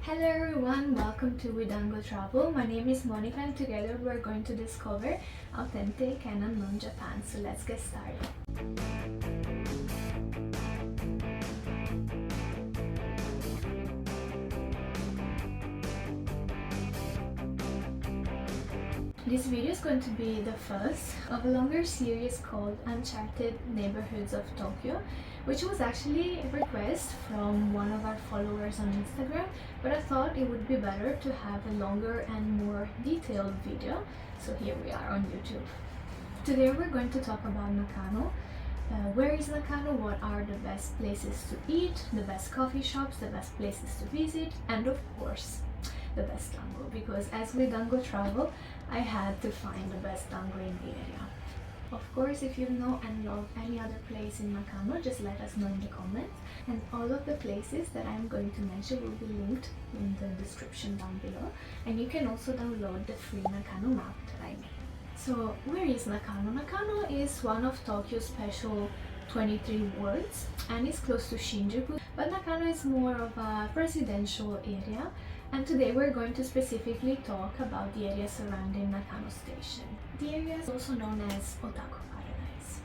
Hello everyone, welcome to Wedangotravel. My name is Monica and together we're going to discover authentic and unknown Japan. So let's get started. This video is going to be the first of a longer series called Uncharted Neighbourhoods of Tokyo, which was actually a request from one of our followers on Instagram, but I thought it would be better to have a longer and more detailed video, so here we are on YouTube. Today we're going to talk about Nakano. Where is Nakano? What are the best places to eat, the best coffee shops, the best places to visit, and of course the best dango, because as we dango travel, I had to find the best dango in the area. Of course, if you know and love any other place in Nakano, just let us know in the comments, and all of the places that I'm going to mention will be linked in the description down below, and you can also download the free Nakano map that I made. So where is Nakano? Nakano is one of Tokyo's special 23 wards and is close to Shinjuku, but Nakano is more of a residential area, and today we're going to specifically talk about the area surrounding Nakano Station. The area is also known as Otaku Paradise.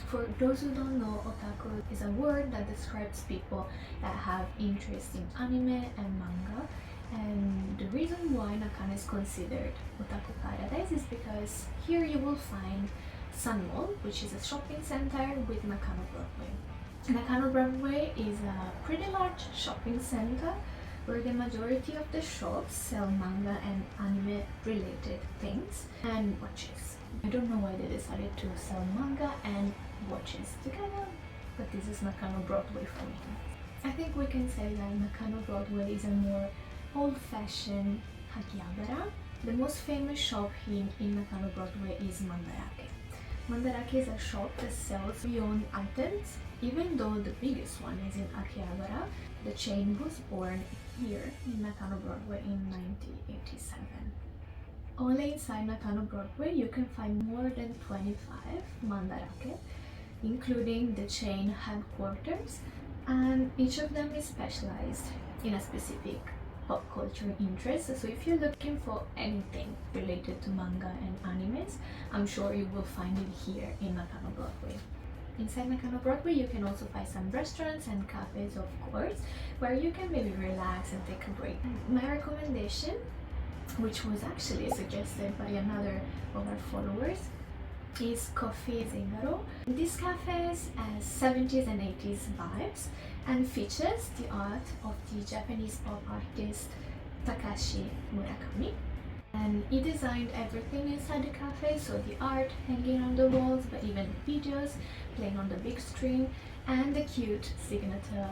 For those who don't know, otaku is a word that describes people that have interest in anime and manga, and the reason why Nakano is considered Otaku Paradise is because here you will find Sun Mall, which is a shopping center with Nakano Broadway. Nakano Broadway is a pretty large shopping center where the majority of the shops sell manga and anime related things and watches. I don't know why they decided to sell manga and watches together, but this is Nakano Broadway for me. I think we can say that Nakano Broadway is a more old-fashioned Akihabara. The most famous shop here in Nakano Broadway is Mandarake. Mandarake is a shop that sells pre-owned items. Even though the biggest one is in Akihabara, the chain was born here in Nakano Broadway in 1987. Only inside Nakano Broadway you can find more than 25 Mandarake, including the chain headquarters, and each of them is specialized in a specific pop culture interest. So if you're looking for anything related to manga and animes, I'm sure you will find it here in Nakano Broadway. Inside Nakano Broadway you can also find some restaurants and cafes, of course, where you can maybe relax and take a break. My recommendation, which was actually suggested by another of our followers, is Coffee Zingaro. This cafe has 70s and 80s vibes and features the art of the Japanese pop artist Takashi Murakami. And he designed everything inside the cafe, so the art hanging on the walls, but even the videos playing on the big screen, and the cute signature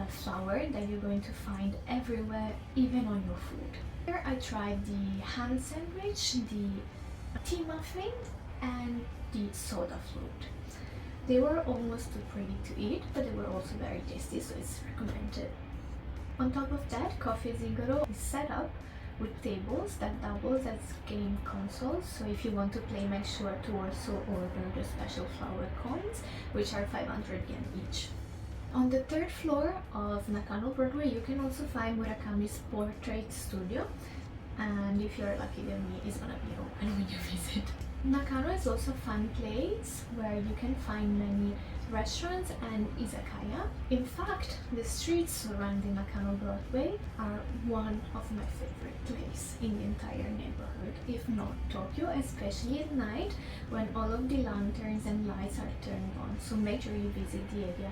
flower that you're going to find everywhere, even on your food. Here I tried the ham sandwich, the tea muffin, and the soda float. They were almost too pretty to eat, but they were also very tasty, so it's recommended. On top of that, Coffee Zingaro is set up with tables that doubles as game consoles, so if you want to play, make sure to also order the special flower coins, which are 500 yen each. On the third floor of Nakano Broadway you can also find Murakami's portrait studio, and if you're lucky than me, it's gonna be open when you visit. Nakano is also a fun place where you can find many restaurants and izakaya. In fact, the streets surrounding Nakano Broadway are one of my favorite places in the entire neighborhood, if not Tokyo, especially at night when all of the lanterns and lights are turned on, so make sure you visit the area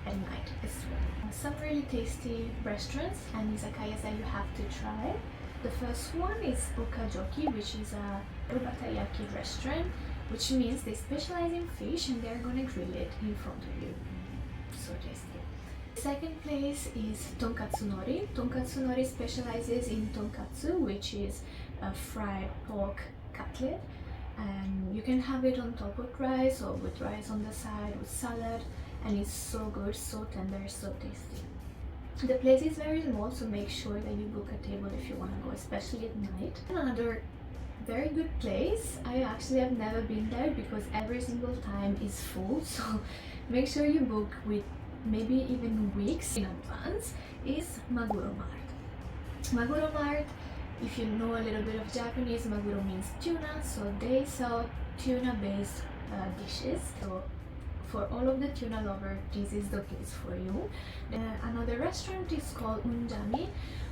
at night as well. Some really tasty restaurants and izakayas that you have to try. The first one is Okajoki, which is a ubatayaki restaurant, which means they specialize in fish and they're gonna grill it in front of you. So tasty. The second place is Tonkatsunori. Tonkatsunori specializes in tonkatsu, which is a fried pork cutlet, and you can have it on top with rice or with rice on the side with salad, and it's so good, so tender, so tasty. The place is very small, so make sure that you book a table if you want to go, especially at night. Another very good place, I actually have never been there because every single time is full, so make sure you book with maybe even weeks in advance, is Maguro Mart. Maguro Mart, if you know a little bit of Japanese, Maguro means tuna, so they sell tuna-based dishes. So for all of the tuna lovers, this is the place for you. Another restaurant is called Unjami.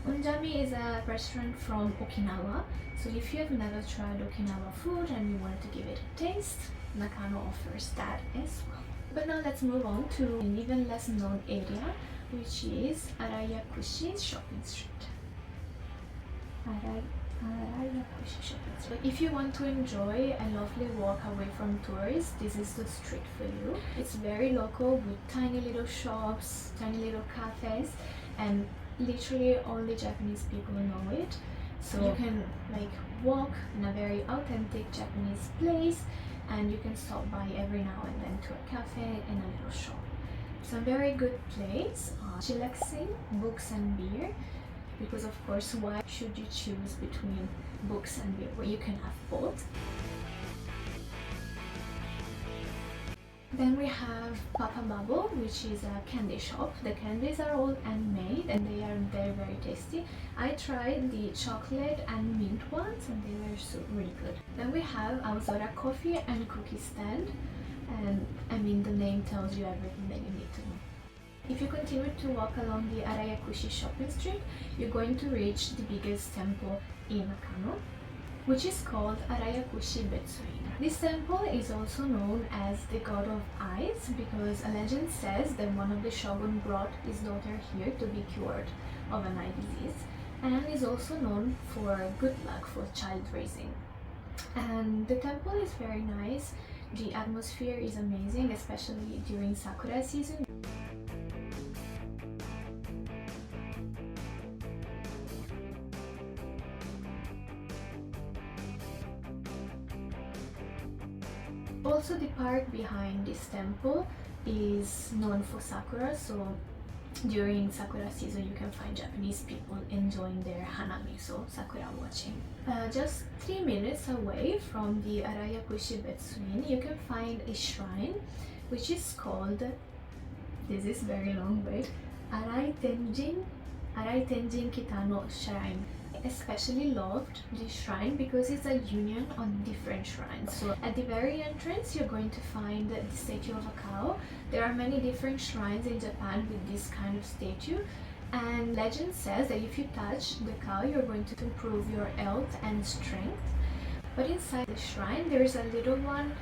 Unjami is a restaurant from Okinawa. So if you have never tried Okinawa food and you wanted to give it a taste, Nakano offers that as well. But now let's move on to an even less known area, which is Araiyakushi shopping street. Araiyakushi shopping street. If you want to enjoy a lovely walk away from tourists, this is the street for you. It's very local with tiny little shops, tiny little cafes, and literally only Japanese people know it. So you can like walk in a very authentic Japanese place, and you can stop by every now and then to a cafe and a little shop. It's a very good place. Chillaxin, books and beer, because of course why should you choose between books and beer where you can have both. Then we have Papa Bubble, which is a candy shop. The candies are all handmade and they are very tasty. I tried the chocolate and mint ones and they were really good. Then we have Aozora coffee and cookie stand, and I mean the name tells you everything that you need to know. If you continue to walk along the Araiyakushi shopping street, you're going to reach the biggest temple in Nakano, which is called Araiyakushi Betsuin. This temple is also known as the god of eyes because a legend says that one of the shogun brought his daughter here to be cured of an eye disease, and is also known for good luck for child raising. And the temple is very nice. The atmosphere is amazing, especially during Sakura season. Also, the park behind this temple is known for sakura, so during sakura season you can find Japanese people enjoying their hanami, so sakura watching. Just 3 minutes away from the Araiyakushi Betsuin, you can find a shrine which is called, this is very long word, Araitenjinkitano Shrine. Especially loved this shrine because it's a union on different shrines. So at the very entrance you're going to find the statue of a cow. There are many different shrines in Japan with this kind of statue, and legend says that if you touch the cow you're going to improve your health and strength. But inside the shrine there is a little one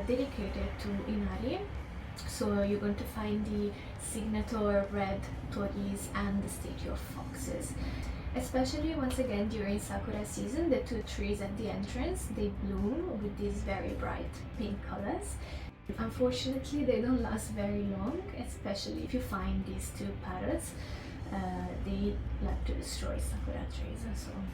dedicated to Inari. So you're going to find the signature red toris and the statue of foxes. Especially once again during sakura season, the 2 trees at the entrance, they bloom with these very bright pink colors. Unfortunately they don't last very long, especially if you find these 2 parrots. They like to destroy sakura trees and so on.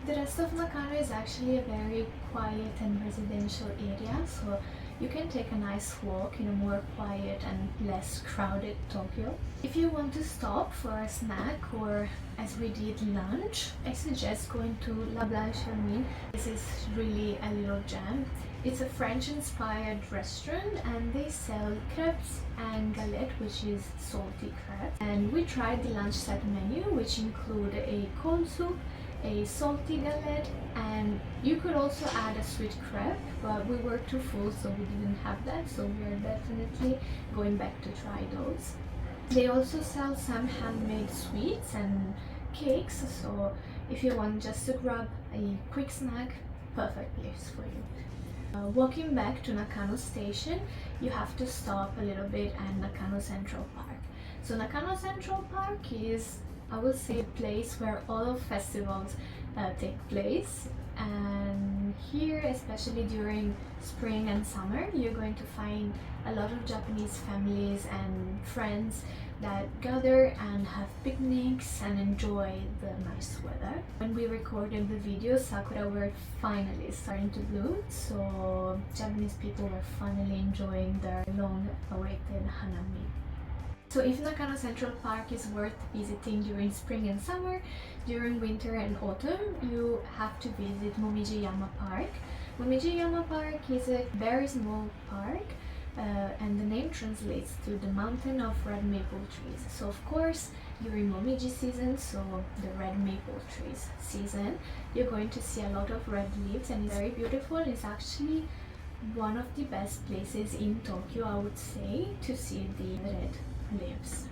The rest of Nakano is actually a very quiet and residential area, so you can take a nice walk in a more quiet and less crowded Tokyo. If you want to stop for a snack or, as we did, lunch, I suggest going to La Blanche Hermine. This is really a little gem. It's a French-inspired restaurant and they sell crepes and galette, which is salty crab. And we tried the lunch set menu, which include a cold soup, a salty galette, and you could also add a sweet crepe, but we were too full so we didn't have that, so we are definitely going back to try those. They also sell some handmade sweets and cakes, so if you want just to grab a quick snack, perfect place for you. Walking back to Nakano Station, you have to stop a little bit at Nakano Central Park. So Nakano Central Park is, I would say, a place where all of festivals take place, and here, especially during spring and summer, you're going to find a lot of Japanese families and friends that gather and have picnics and enjoy the nice weather. When we recorded the video, sakura were finally starting to bloom, so Japanese people were finally enjoying their long-awaited hanami. So if Nakano Central Park is worth visiting during spring and summer, during winter and autumn, you have to visit Momiji Park. Momiji Park is a very small park and the name translates to the mountain of red maple trees. So of course, during Momiji season, so the red maple trees season, you're going to see a lot of red leaves, and it's very beautiful. It's actually one of the best places in Tokyo, I would say, to see the red leaves.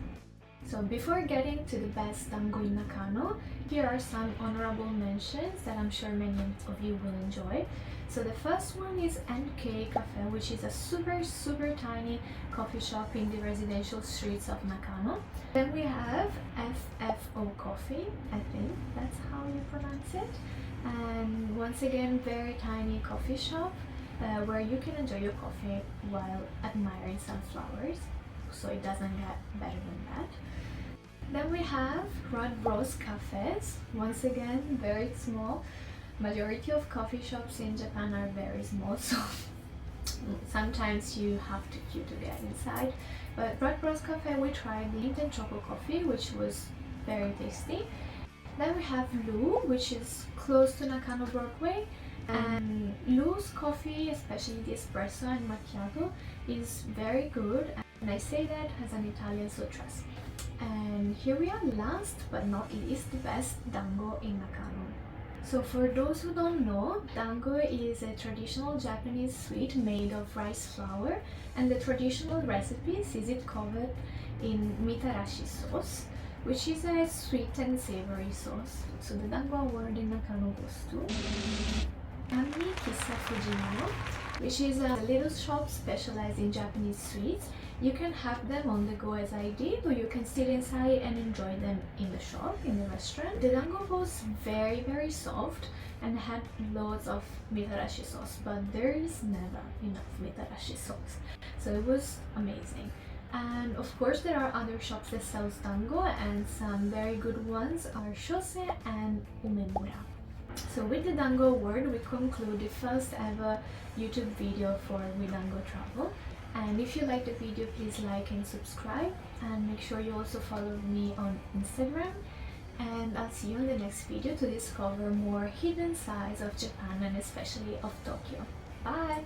So before getting to the best dango in Nakano, here are some honorable mentions that I'm sure many of you will enjoy. So the first one is NK Cafe, which is a super tiny coffee shop in the residential streets of Nakano. Then we have F.F.O Coffee, I think that's how you pronounce it. And once again, very tiny coffee shop where you can enjoy your coffee while admiring some flowers. So it doesn't get better than that. Then we have Rad Bros cafes, once again very small. Majority of coffee shops in Japan are very small, so sometimes you have to queue to get inside. But Rad Bros cafe, we tried mint and chocolate coffee, which was very tasty. Then we have Lu, which is close to Nakano Broadway. And Lu's coffee, especially the espresso and macchiato, is very good, and I say that as an Italian, so trust me. And here we are, last but not least, the best dango in Nakano. So for those who don't know, dango is a traditional Japanese sweet made of rice flour, and the traditional recipe sees it covered in mitarashi sauce, which is a sweet and savory sauce. So the dango award in Nakano goes to Kanmi Kissa Fujimino, which is a little shop specialized in Japanese sweets. You can have them on the go as I did, or you can sit inside and enjoy them in the shop, in the restaurant. The dango was very soft and had loads of mitarashi sauce, but there is never enough mitarashi sauce. So it was amazing. And of course there are other shops that sell dango, and some very good ones are Shose and Umemura. So with the Dango award, we conclude the first ever YouTube video for wedangotravel. And if you like the video, please like and subscribe, and make sure you also follow me on Instagram. And I'll see you in the next video to discover more hidden sides of Japan, and especially of Tokyo. Bye!